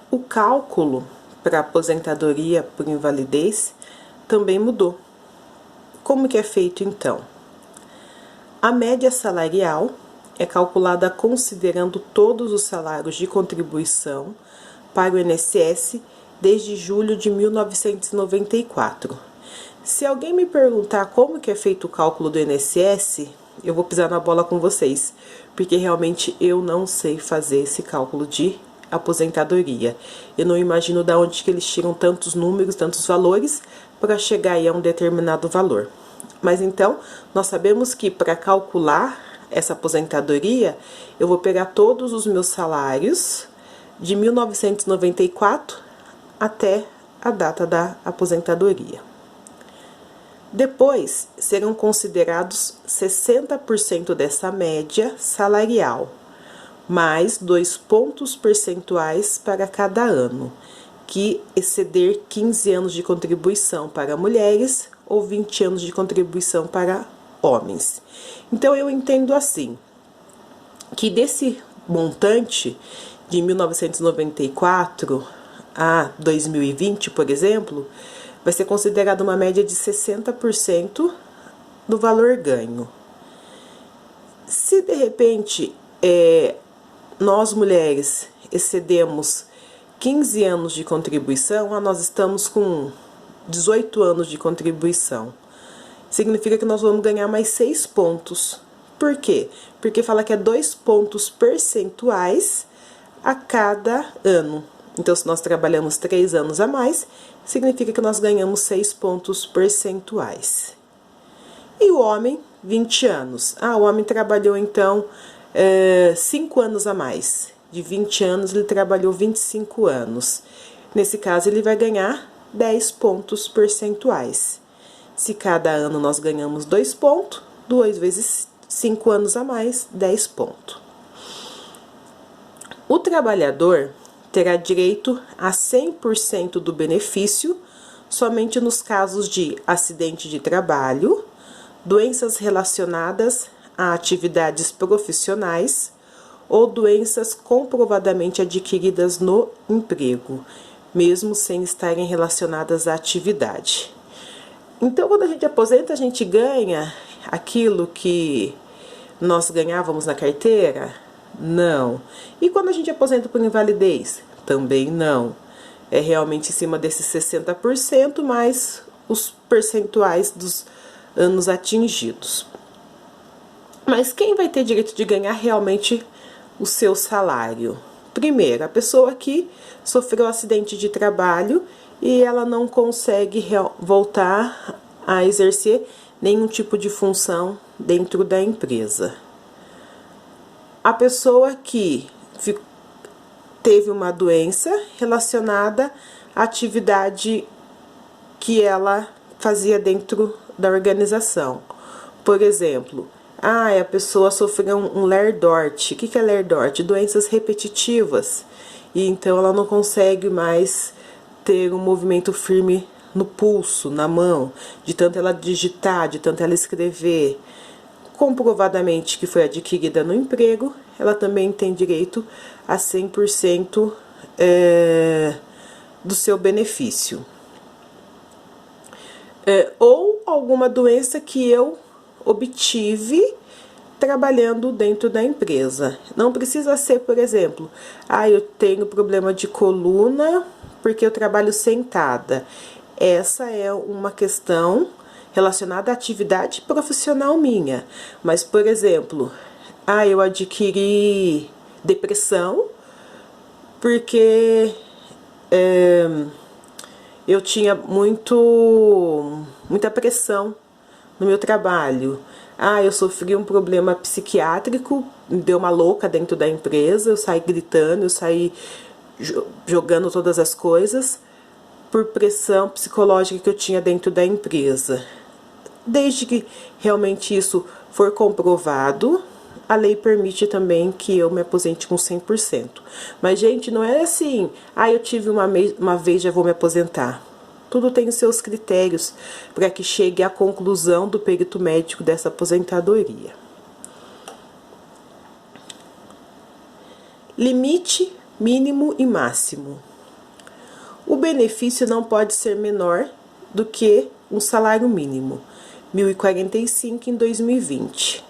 O cálculo para aposentadoria por invalidez também mudou. Como que é feito então? A média salarial é calculada considerando todos os salários de contribuição para o INSS desde julho de 1994. Se alguém me perguntar como que é feito o cálculo do INSS, eu vou pisar na bola com vocês, porque realmente eu não sei fazer esse cálculo de aposentadoria. Eu não imagino de onde que eles tiram tantos números, tantos valores, para chegar aí a um determinado valor. Mas então, nós sabemos que para calcular essa aposentadoria, eu vou pegar todos os meus salários de 1994 até a data da aposentadoria. Depois, serão considerados 60% dessa média salarial, mais 2 pontos percentuais para cada ano, que exceder 15 anos de contribuição para mulheres ou 20 anos de contribuição para homens. Então, eu entendo assim, que desse montante de 1994 a 2020, por exemplo, vai ser considerada uma média de 60% do valor ganho. Se de repente nós mulheres excedemos 15 anos de contribuição, nós estamos com 18 anos de contribuição. Significa que nós vamos ganhar mais 6 pontos. Por quê? Porque fala que é 2 pontos percentuais a cada ano. Então, se nós trabalhamos 3 anos a mais, significa que nós ganhamos 6 pontos percentuais. E o homem, 20 anos. O homem trabalhou, então, 5 anos a mais. De 20 anos, ele trabalhou 25 anos. Nesse caso, ele vai ganhar 10 pontos percentuais. Se cada ano nós ganhamos 2 pontos, 2 vezes 5 anos a mais, 10 pontos. O trabalhador terá direito a 100% do benefício somente nos casos de acidente de trabalho, doenças relacionadas a atividades profissionais ou doenças comprovadamente adquiridas no emprego, mesmo sem estarem relacionadas à atividade. Então, quando a gente aposenta, a gente ganha aquilo que nós ganhávamos na carteira? Não. E quando a gente aposenta por invalidez? Também não. É realmente em cima desses 60% mais os percentuais dos anos atingidos. Mas quem vai ter direito de ganhar realmente o seu salário? Primeiro, a pessoa que sofreu um acidente de trabalho e ela não consegue voltar a exercer nenhum tipo de função dentro da empresa. A pessoa que teve uma doença relacionada à atividade que ela fazia dentro da organização. Por exemplo, a pessoa sofreu um LERDORT. O que é LERDORT? Doenças repetitivas. E então ela não consegue mais ter um movimento firme no pulso, na mão, de tanto ela digitar, de tanto ela escrever. Comprovadamente que foi adquirida no emprego, ela também tem direito a 100% do seu benefício. Ou alguma doença que eu obtive trabalhando dentro da empresa. Não precisa ser, por exemplo, eu tenho problema de coluna porque eu trabalho sentada. Essa é uma questão relacionada à atividade profissional minha. Mas, por exemplo, eu adquiri depressão porque eu tinha muita pressão no meu trabalho. Eu sofri um problema psiquiátrico, me deu uma louca dentro da empresa, eu saí gritando, eu saí jogando todas as coisas por pressão psicológica que eu tinha dentro da empresa. Desde que realmente isso for comprovado, a lei permite também que eu me aposente com 100%. Mas, gente, não é assim, eu tive uma vez, já vou me aposentar. Tudo tem os seus critérios para que chegue à conclusão do perito médico dessa aposentadoria. Limite mínimo e máximo. O benefício não pode ser menor do que um salário mínimo, R$ 1.045 em 2020.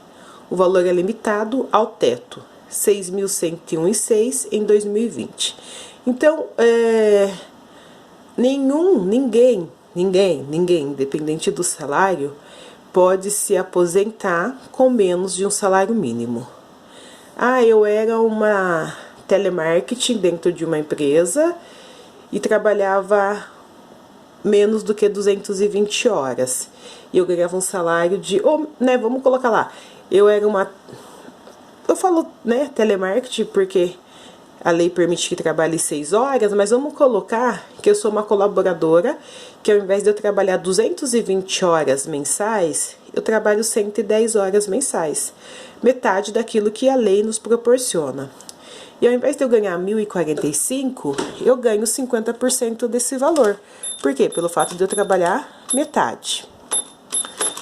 O valor é limitado ao teto, R$ 6.101,06 em 2020. Então, ninguém, independente do salário, pode se aposentar com menos de um salário mínimo. Ah, eu era uma telemarketing dentro de uma empresa e trabalhava menos do que 220 horas. E eu ganhava um salário de, vamos colocar lá, eu falo, telemarketing porque a lei permite que trabalhe 6 horas, mas vamos colocar que eu sou uma colaboradora, que ao invés de eu trabalhar 220 horas mensais, eu trabalho 110 horas mensais. Metade daquilo que a lei nos proporciona. E ao invés de eu ganhar 1.045, eu ganho 50% desse valor. Por quê? Pelo fato de eu trabalhar metade.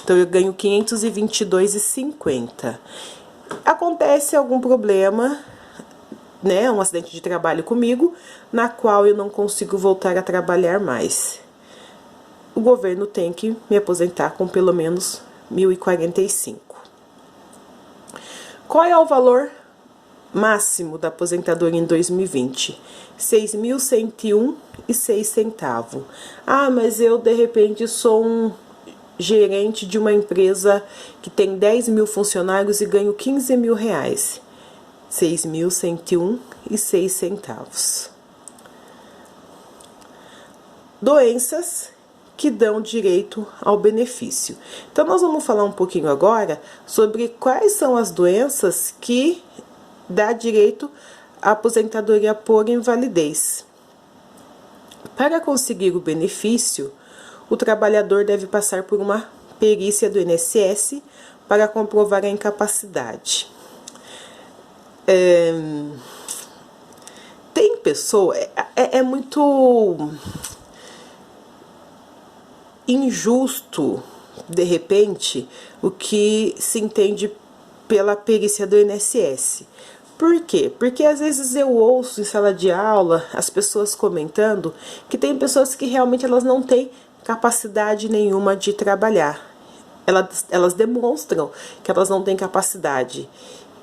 Então, eu ganho 522,50. Acontece algum problema, um acidente de trabalho comigo, na qual eu não consigo voltar a trabalhar mais. O governo tem que me aposentar com pelo menos 1.045. Qual é o valor máximo da aposentadoria em 2020? R$ 6.101,06. Ah, mas eu de repente sou um gerente de uma empresa que tem 10 mil funcionários e ganho 15 mil reais. R$ 6.101,06. Doenças que dão direito ao benefício. Então, nós vamos falar um pouquinho agora sobre quais são as doenças que dá direito à aposentadoria por invalidez. Para conseguir o benefício, o trabalhador deve passar por uma perícia do INSS para comprovar a incapacidade. Tem pessoa, é muito injusto, de repente, o que se entende pela perícia do INSS. Por quê? Porque às vezes eu ouço em sala de aula as pessoas comentando que tem pessoas que realmente elas não têm capacidade nenhuma de trabalhar. Elas demonstram que elas não têm capacidade.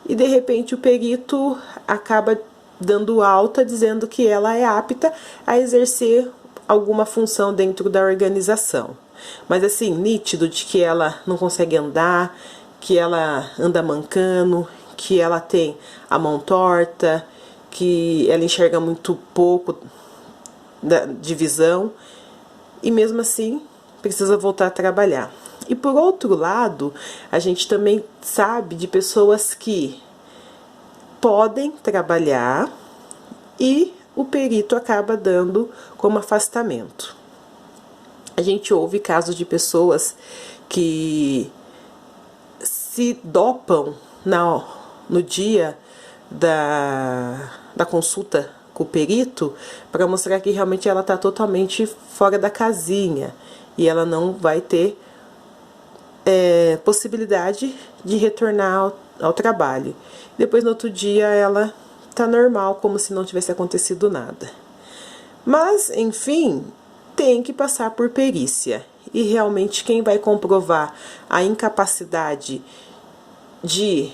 E de repente o perito acaba dando alta dizendo que ela é apta a exercer alguma função dentro da organização. Mas assim, nítido de que ela não consegue andar, que ela anda mancando, que ela tem a mão torta, que ela enxerga muito pouco de visão e mesmo assim precisa voltar a trabalhar. E por outro lado, a gente também sabe de pessoas que podem trabalhar e o perito acaba dando como afastamento. A gente ouve casos de pessoas que se dopam no dia da consulta com o perito para mostrar que realmente ela está totalmente fora da casinha e ela não vai ter possibilidade de retornar ao trabalho. Depois no outro dia ela tá normal, como se não tivesse acontecido nada. Mas, enfim, tem que passar por perícia. E realmente quem vai comprovar a incapacidade de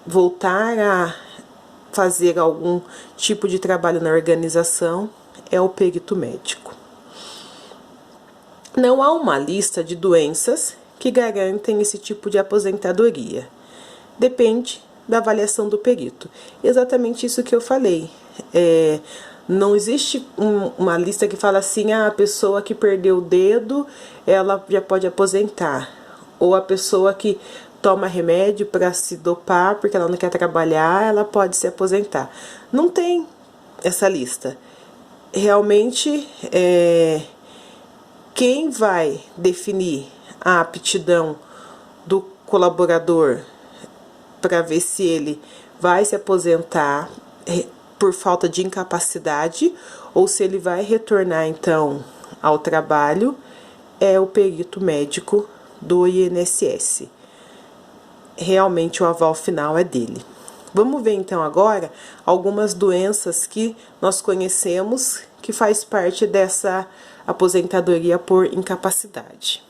voltar a fazer algum tipo de trabalho na organização é o perito médico. Não há uma lista de doenças que garantem esse tipo de aposentadoria. Depende da avaliação do perito. Exatamente isso que eu falei. Não existe uma lista que fala assim, a pessoa que perdeu o dedo, ela já pode aposentar. Ou a pessoa que toma remédio para se dopar porque ela não quer trabalhar, ela pode se aposentar. Não tem essa lista. Realmente, quem vai definir a aptidão do colaborador para ver se ele vai se aposentar por falta de incapacidade ou se ele vai retornar então ao trabalho é o perito médico do INSS. Realmente o aval final é dele. Vamos ver então agora algumas doenças que nós conhecemos que faz parte dessa aposentadoria por incapacidade.